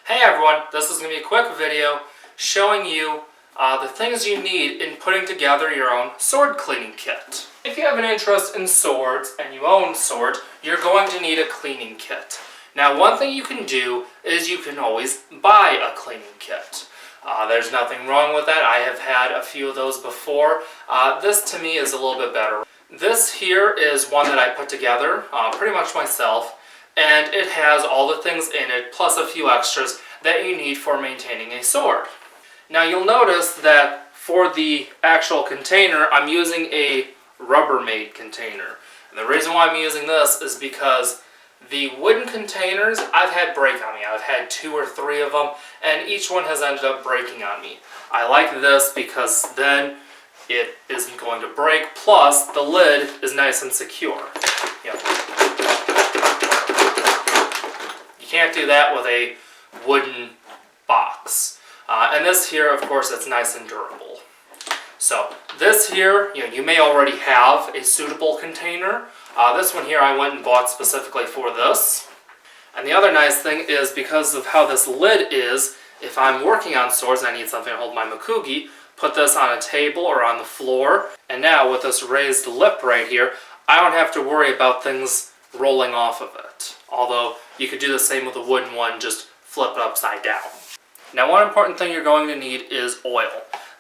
Hey everyone, this is going to be a quick video showing you the things you need in putting together your own sword cleaning kit. If you have an interest in swords and you own swords, you're going to need a cleaning kit. Now one thing you can do is you can always buy a cleaning kit. There's nothing wrong with that. I have had a few of those before. This to me is a little bit better. This here is one that I put together pretty much myself. And it has all the things in it, plus a few extras that you need for maintaining a sword. Now you'll notice that for the actual container, I'm using a Rubbermaid container. And the reason why I'm using this is because the wooden containers, I've had break on me. I've had 2 or 3 of them, and each one has ended up breaking on me. I like this because then it isn't going to break, plus the lid is nice and secure. Yep. Can't do that with a wooden box. And this here, of course, it's nice and durable. So this here, you may already have a suitable container. This one here I went and bought specifically for this. And the other nice thing is because of how this lid is, if I'm working on swords and I need something to hold my Makugi, put this on a table or on the floor. And now with this raised lip right here, I don't have to worry about things rolling off of it. Although you could do the same with a wooden one, just flip it upside down. Now one important thing you're going to need is oil.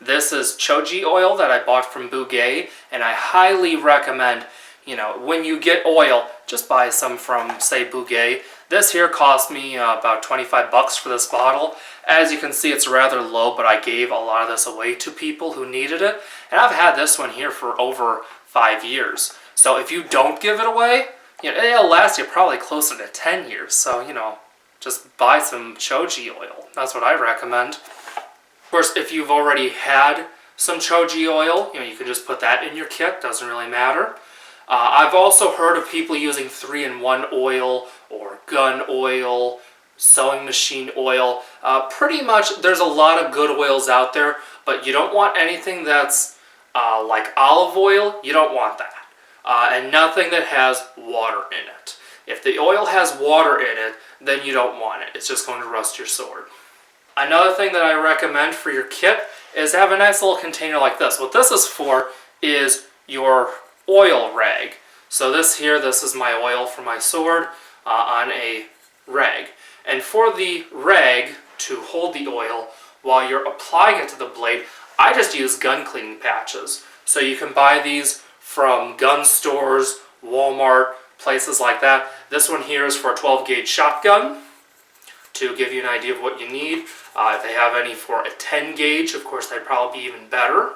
This is Choji oil that I bought from Bugey, and I highly recommend, when you get oil, just buy some from, say, Bugey. This here cost me about 25 bucks for this bottle. As you can see, it's rather low, but I gave a lot of this away to people who needed it. And I've had this one here for over 5 years. So if you don't give it away, it'll last you probably closer to 10 years, so, just buy some Choji oil. That's what I recommend. Of course, if you've already had some Choji oil, you can just put that in your kit, doesn't really matter. I've also heard of people using 3-in-1 oil, or gun oil, sewing machine oil. Pretty much, there's a lot of good oils out there, but you don't want anything that's like olive oil, you don't want that. And nothing that has water in it. If the oil has water in it, then you don't want it. It's just going to rust your sword. Another thing that I recommend for your kit is have a nice little container like this. What this is for is your oil rag. So this is my oil for my sword on a rag. And for the rag to hold the oil while you're applying it to the blade, I just use gun cleaning patches. So you can buy these from gun stores, Walmart, places like that. This one here is for a 12-gauge shotgun, to give you an idea of what you need. If they have any for a 10-gauge, of course, they'd probably be even better.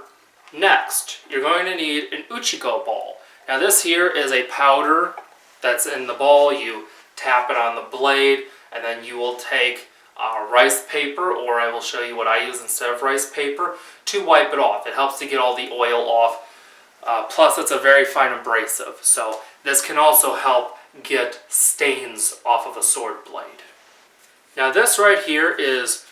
Next, you're going to need an Uchiko ball. Now this here is a powder that's in the ball. You tap it on the blade, and then you will take rice paper, or I will show you what I use instead of rice paper, to wipe it off. It helps to get all the oil off. Plus it's a very fine abrasive, so this can also help get stains off of a sword blade. Now this right here is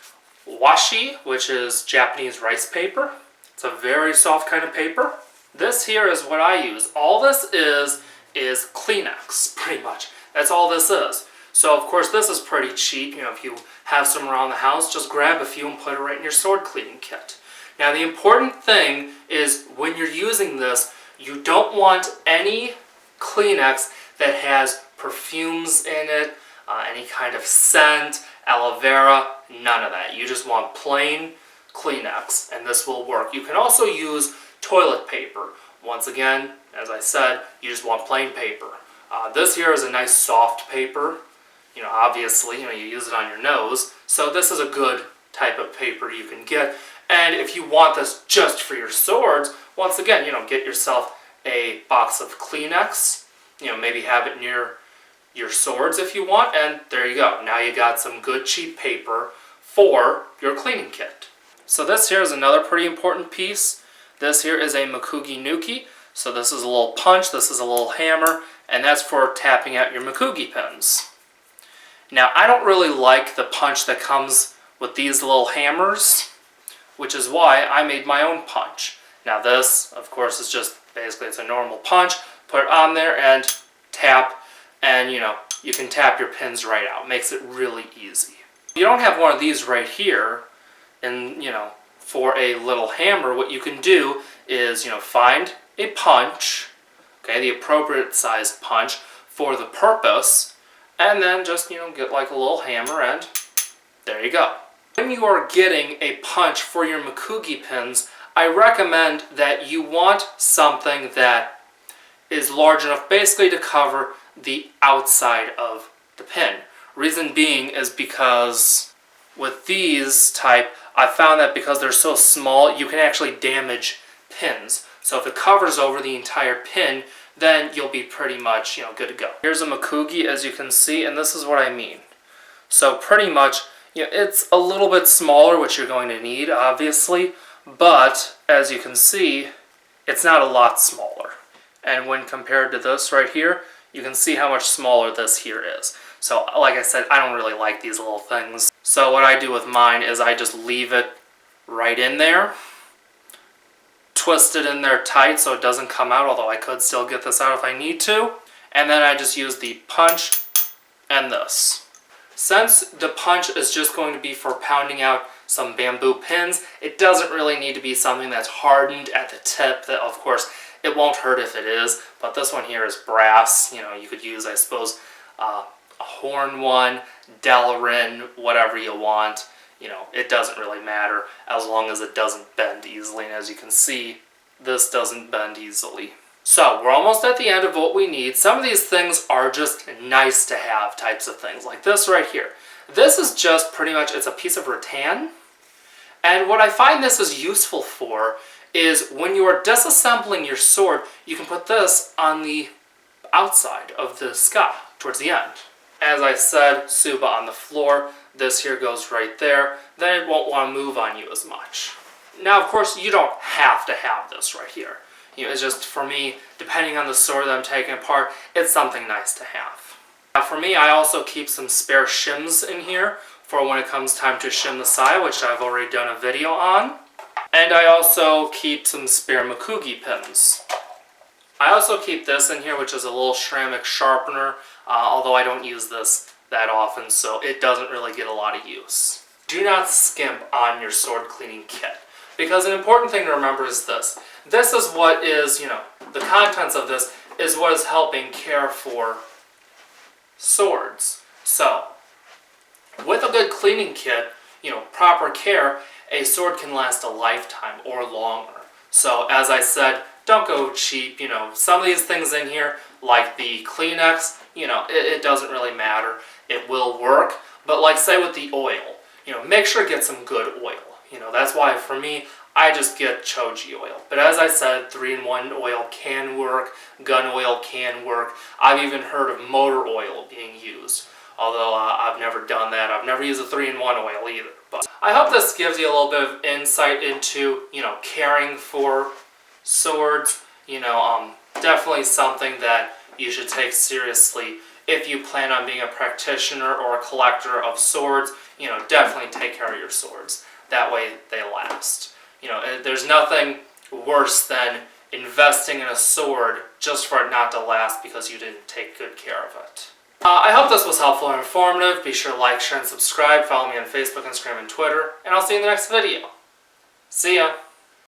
washi, which is Japanese rice paper. It's a very soft kind of paper. This here is what I use. All this is Kleenex, pretty much. That's all this is. So of course this is pretty cheap. If you have some around the house, just grab a few and put it right in your sword cleaning kit. Now the important thing is when you're using this, you don't want any Kleenex that has perfumes in it, any kind of scent, aloe vera, none of that. You just want plain Kleenex, and this will work. You can also use toilet paper. Once again, as I said, you just want plain paper. This here is a nice soft paper. Obviously, you use it on your nose, so this is a good type of paper you can get. And if you want this just for your swords, once again, get yourself a box of Kleenex. Maybe have it near your swords if you want, and there you go. Now you got some good cheap paper for your cleaning kit. So this here is another pretty important piece. This here is a Makugi Nuki. So this is a little punch, this is a little hammer, and that's for tapping out your Makugi pins. Now I don't really like the punch that comes with these little hammers, which is why I made my own punch. Now this, of course, is just basically it's a normal punch. Put it on there and tap, and you can tap your pins right out. Makes it really easy. If you don't have one of these right here, and for a little hammer, what you can do is find a punch, okay, the appropriate size punch for the purpose, and then just get like a little hammer, and there you go. When you are getting a punch for your Makugi pins, I recommend that you want something that is large enough basically to cover the outside of the pin. Reason being is because with these type, I found that because they're so small, you can actually damage pins. So if it covers over the entire pin, then you'll be pretty much good to go. Here's a Makugi, as you can see, and this is what I mean. So pretty much, it's a little bit smaller, which you're going to need, obviously, but as you can see, it's not a lot smaller. And when compared to this right here, you can see how much smaller this here is. So like I said, I don't really like these little things. So what I do with mine is I just leave it right in there, twist it in there tight so it doesn't come out, although I could still get this out if I need to. And then I just use the punch and this. Since the punch is just going to be for pounding out some bamboo pins, it doesn't really need to be something that's hardened at the tip. That, of course, it won't hurt if it is, but this one here is brass. You could use, I suppose, a horn one, Delrin, whatever you want. It doesn't really matter as long as it doesn't bend easily. And as you can see, this doesn't bend easily. So we're almost at the end of what we need. Some of these things are just nice to have types of things, like this right here. This is just pretty much, it's a piece of rattan. And what I find this is useful for is when you are disassembling your sword, you can put this on the outside of the scuff towards the end. As I said, Tsuba on the floor, this here goes right there, then it won't want to move on you as much. Now, of course, you don't have to have this right here. It's just, for me, depending on the sword that I'm taking apart, it's something nice to have. Now for me, I also keep some spare shims in here for when it comes time to shim the sai, which I've already done a video on. And I also keep some spare Makugi pins. I also keep this in here, which is a little ceramic sharpener, although I don't use this that often, so it doesn't really get a lot of use. Do not skimp on your sword cleaning kit, because an important thing to remember is this. This is what is, the contents of this is what is helping care for swords. So, with a good cleaning kit, proper care, a sword can last a lifetime or longer. So, as I said, don't go cheap. Some of these things in here, like the Kleenex, it doesn't really matter. It will work. But like, say with the oil, make sure to get some good oil. That's why for me, I just get Choji oil. But as I said, 3-in-1 oil can work, gun oil can work. I've even heard of motor oil being used. Although I've never done that. I've never used a 3-in-1 oil either. But I hope this gives you a little bit of insight into, caring for swords. Definitely something that you should take seriously if you plan on being a practitioner or a collector of swords. Definitely take care of your swords. That way they last. There's nothing worse than investing in a sword just for it not to last because you didn't take good care of it. I hope this was helpful and informative. Be sure to like, share, and subscribe. Follow me on Facebook, Instagram, and Twitter. And I'll see you in the next video. See ya!